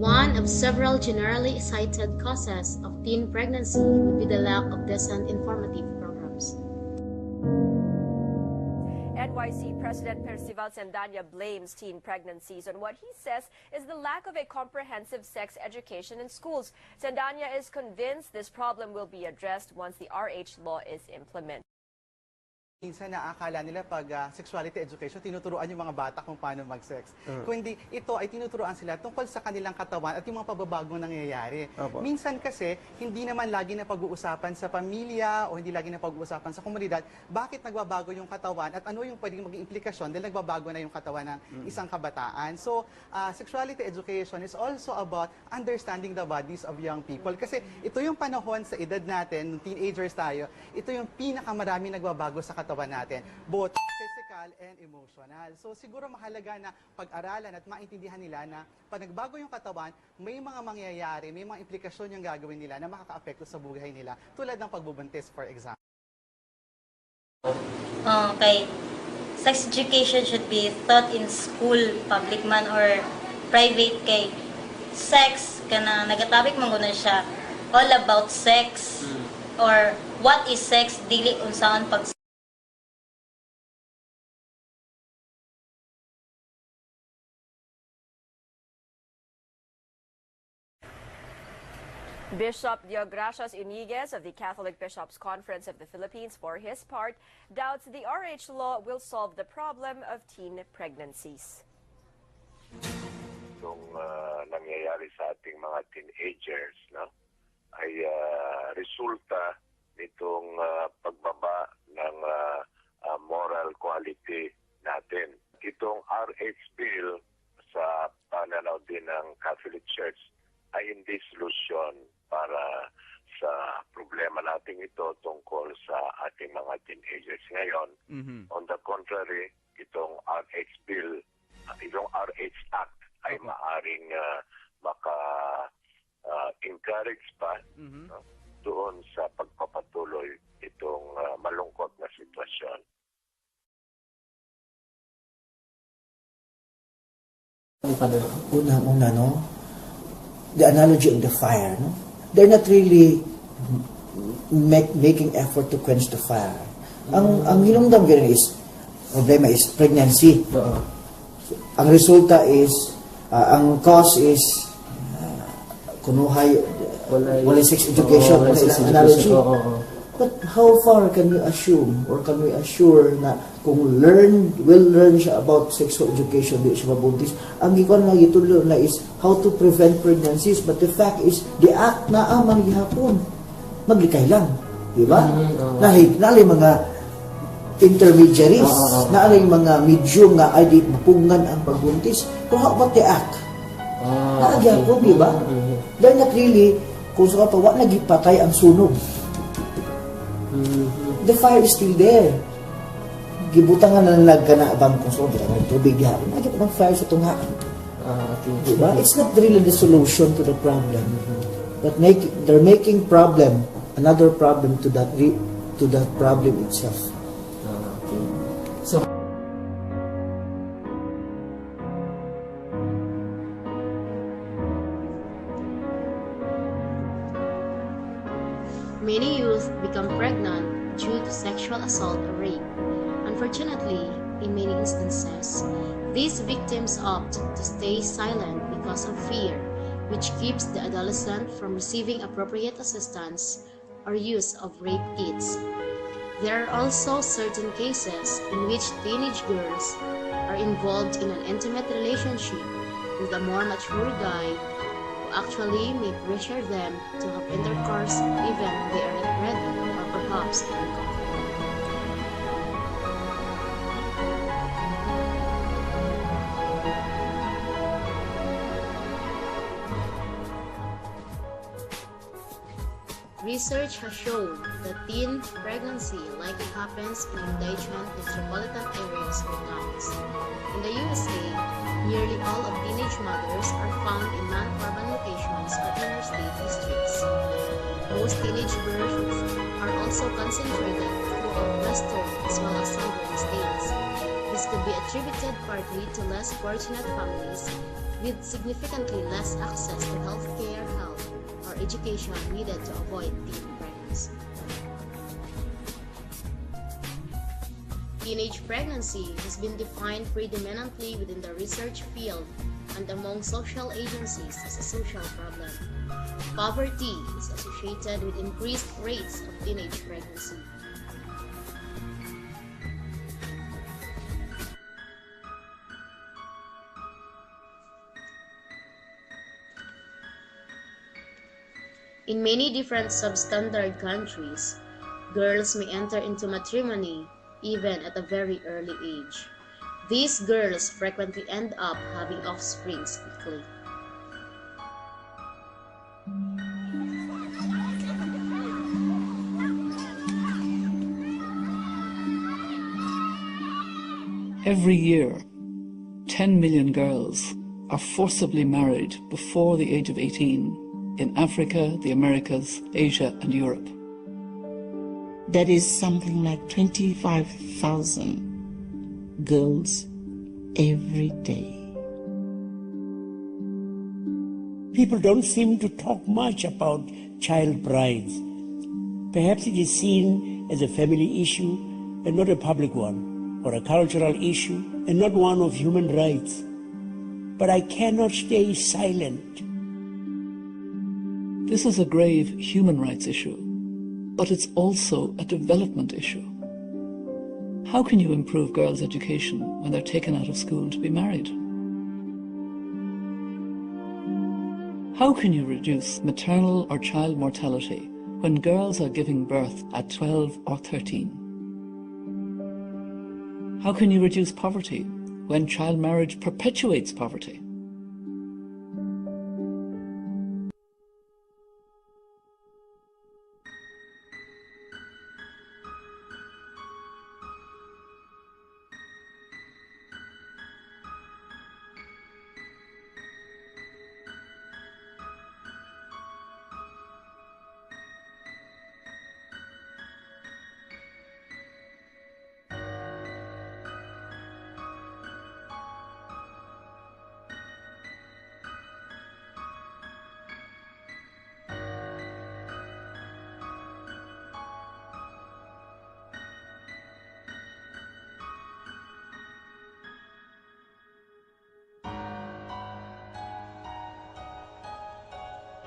One of several generally cited causes of teen pregnancy would be the lack of decent informative programs. NYC President Percival Sandanya blames teen pregnancies on what he says is the lack of a comprehensive sex education in schools. Sandanya is convinced this problem will be addressed once the RH law is implemented. Minsan naakala nila pag sexuality education, tinuturuan yung mga bata kung paano mag-sex. Kundi ito ay tinuturuan sila tungkol sa kanilang katawan at yung mga pababagong nangyayari. Opo. Minsan kasi, hindi naman lagi na pag-uusapan sa pamilya o hindi lagi na pag-uusapan sa komunidad, bakit nagbabago yung katawan at ano yung pwedeng maging implikasyon dahil nagbabago na yung katawan ng isang kabataan. So, sexuality education is also about understanding the bodies of young people. Kasi ito yung panahon sa edad natin, nung teenagers tayo, ito yung pinakamarami nagbabago sa katawan natin, both physical and emotional. So siguro mahalaga na pag-aralan at maintindihan nila na pag nagbago yung katawan, may mga mangyayari, may mga implikasyon yung gagawin nila na makaka-apekto sa buhay nila, tulad ng pagbubuntis, for example. Okay. Sex education should be taught in school, public man or private kay sex kana nagatapik man guna siya all about sex or what is sex dili unsaon pag Bishop Deogracias Iniguez of the Catholic Bishops' Conference of the Philippines, for his part, doubts the RH law will solve the problem of teen pregnancies. Itong nangyayari sa ating mga teenagers, no, ay resulta nitong pagbaba ng moral quality natin. Itong RH bill sa pananaw din ng Catholic Church ay hindi solusyon para sa problema natin ito tungkol sa ating mga teenagers ngayon. On the contrary, itong RH bill, itong RH Act ay maaring maka-encourage pa no, doon sa pagpapatuloy itong malungkot na sitwasyon. Una, no? The analogy of the fire, no? They're not really making effort to quench the fire. Ang hinungdam ganun is, problema is pregnancy. Ang resulta is, ang cause is, kunuhay, wala sex education, wala analogy. But how far can you assume or can we assure na kung will learn siya about sexual education, di siya mabuntis, ang gikon na gitulo na is how to prevent pregnancies, but the fact is, the act na man gihapon, maglikay lang. Di ba? Nalay mga intermediaries, nalay mga medium nga ay di mapungan ang pagbuntis. Pero how about the act? Naagyapon, di ba? They're not really, kung sa kapawa, nagipatay ang sunog. The fire is still there. Gibutangan na nagkanabang kung saan ng tubig hapon. Nagip ng fire sa tungaan. Diba? It's not really the solution to the problem. But they're making problem, another problem to that problem itself. So Many youth become pregnant due to sexual assault or rape. Unfortunately, in many instances, these victims opt to stay silent because of fear, which keeps the adolescent from receiving appropriate assistance or use of rape kits. There are also certain cases in which teenage girls are involved in an intimate relationship with a more mature guy who actually may pressure them to have intercourse even when they are not ready or perhaps even comfortable. Research has shown that teen pregnancy likely happens in indigent metropolitan areas or towns. In the USA, nearly all of teenage mothers are found in non-urban locations or inner state districts. Most teenage births are also concentrated throughout western as well as southern states. This could be attributed partly to less fortunate families with significantly less access to healthcare, health, or education needed to avoid teen pregnancy. Teenage pregnancy has been defined predominantly within the research field and among social agencies as a social problem. Poverty is associated with increased rates of teenage pregnancy. In many different substandard countries, girls may enter into matrimony even at a very early age. These girls frequently end up having offspring quickly. Every year, 10 million girls are forcibly married before the age of 18 in Africa, the Americas, Asia, and Europe. That is something like 25,000 girls every day. People don't seem to talk much about child brides. Perhaps it is seen as a family issue and not a public one, or a cultural issue and not one of human rights. But I cannot stay silent. This is a grave human rights issue, but it's also a development issue. How can you improve girls' education when they're taken out of school to be married? How can you reduce maternal or child mortality when girls are giving birth at 12 or 13? How can you reduce poverty when child marriage perpetuates poverty?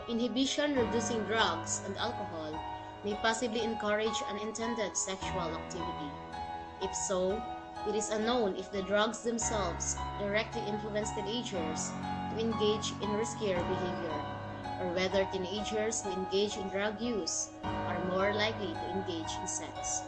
Inhibition reducing drugs and alcohol may possibly encourage unintended sexual activity. If so, it is unknown if the drugs themselves directly influence teenagers to engage in riskier behavior, or whether teenagers who engage in drug use are more likely to engage in sex.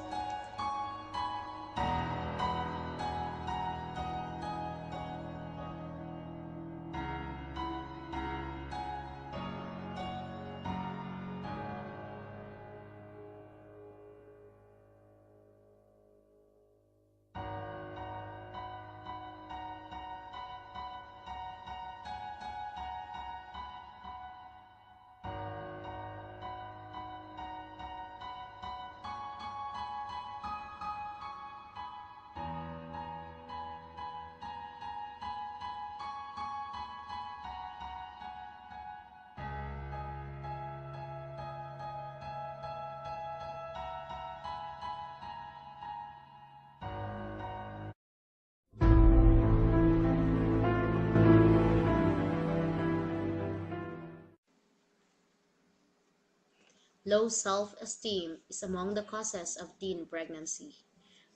Low self-esteem is among the causes of teen pregnancy.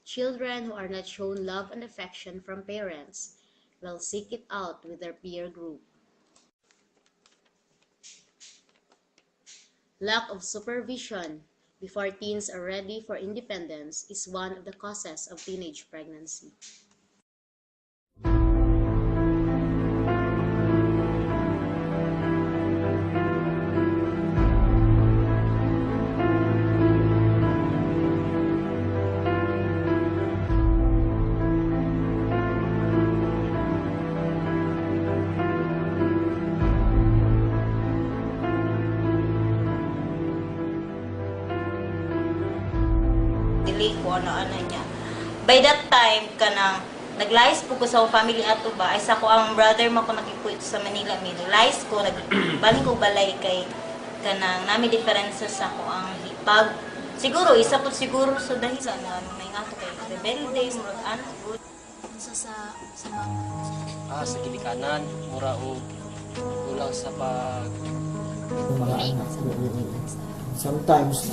Children who are not shown love and affection from parents will seek it out with their peer group. Lack of supervision before teens are ready for independence is one of the causes of teenage pregnancy. Delay ko ano niya. By that time, kanang naglayas po ko sa akong family ato ba, ay sa ko ang brother mo ko nakikuit sa Manila, may naglayas ko, nagbaling ko balay kay kanang nami differences sa ko ang hipag. Siguro, isa po siguro sa dahilan na may nga to kay rebelde, murag ano, sa Sa ginikanan, mura o kulang sa pag... Yung mga anak. Sometimes,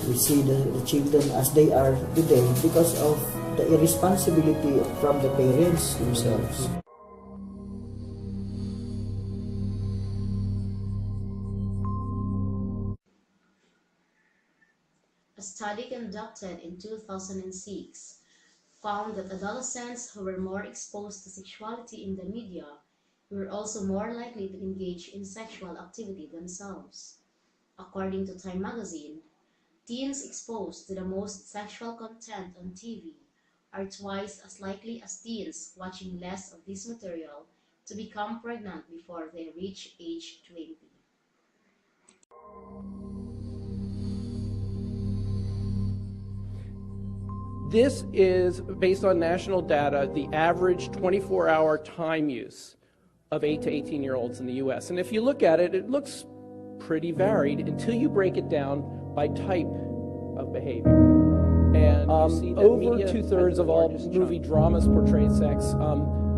we see the children as they are today because of the irresponsibility from the parents themselves. A study conducted in 2006 found that adolescents who were more exposed to sexuality in the media were also more likely to engage in sexual activity themselves. According to Time magazine, teens exposed to the most sexual content on TV are twice as likely as teens watching less of this material to become pregnant before they reach age 20. This is, based on national data, the average 24-hour time use of 8 to 18-year-olds in the U.S. And if you look at it, it looks pretty varied until you break it down by type of behavior. And you see that over two-thirds of all movie dramas portray sex,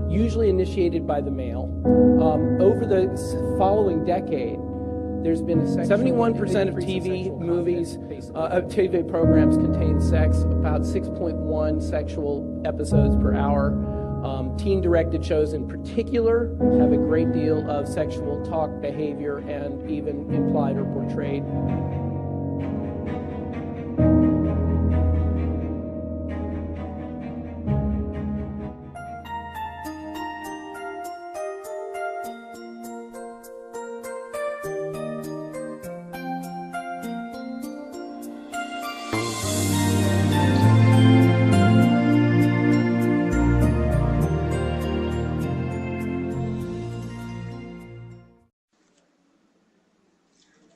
usually initiated by the male. Over the following decade, there's been a 71% of TV movies, TV programs contain sex, about 6.1 sexual episodes per hour. Teen-directed shows in particular have a great deal of sexual talk, behavior, and even implied or portrayed.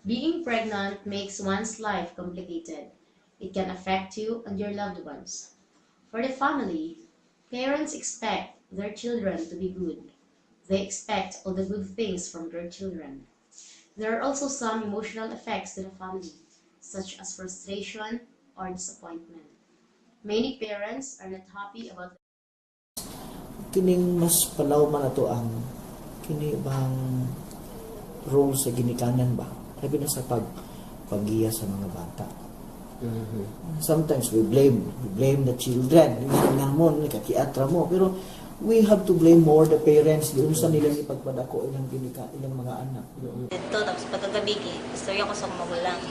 Being pregnant makes one's life complicated. It can affect you and your loved ones. For the family, parents expect their children to be good. They expect all the good things from their children. There are also some emotional effects to the family, such as frustration or disappointment. Many parents are not happy about Kining mas palaw man ato ang kini bang role sa ginikanan ba? Labi na sa paggiya sa mga bata. Sometimes we blame the children. Yung mo, nakakiatra mo. Pero we have to blame more the parents doon sa nilang ipagpadako ilang mga anak. Dito, tapos pagkagabi, istorya ko sa magulang.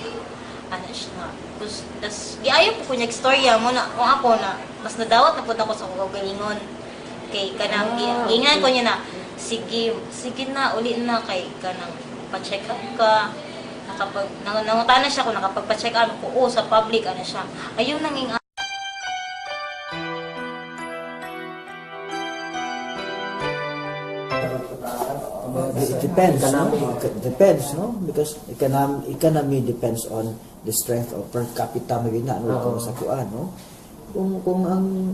Ano siya, tapos giayo po ko niya istorya mo na, kung ako na, mas nadawat na po ako sa kagalingon. Kay kanang, gingan ko niya na, sige na, uli na, kay kanang, pa-check up ka. Nakapag nangutana siya kung nakapagpa-check up ko sa public ano siya. Ayun nanging It depends, no? It depends, no? Because economy depends on the strength of per capita maybe na no kung sa kuan, no? Kung ang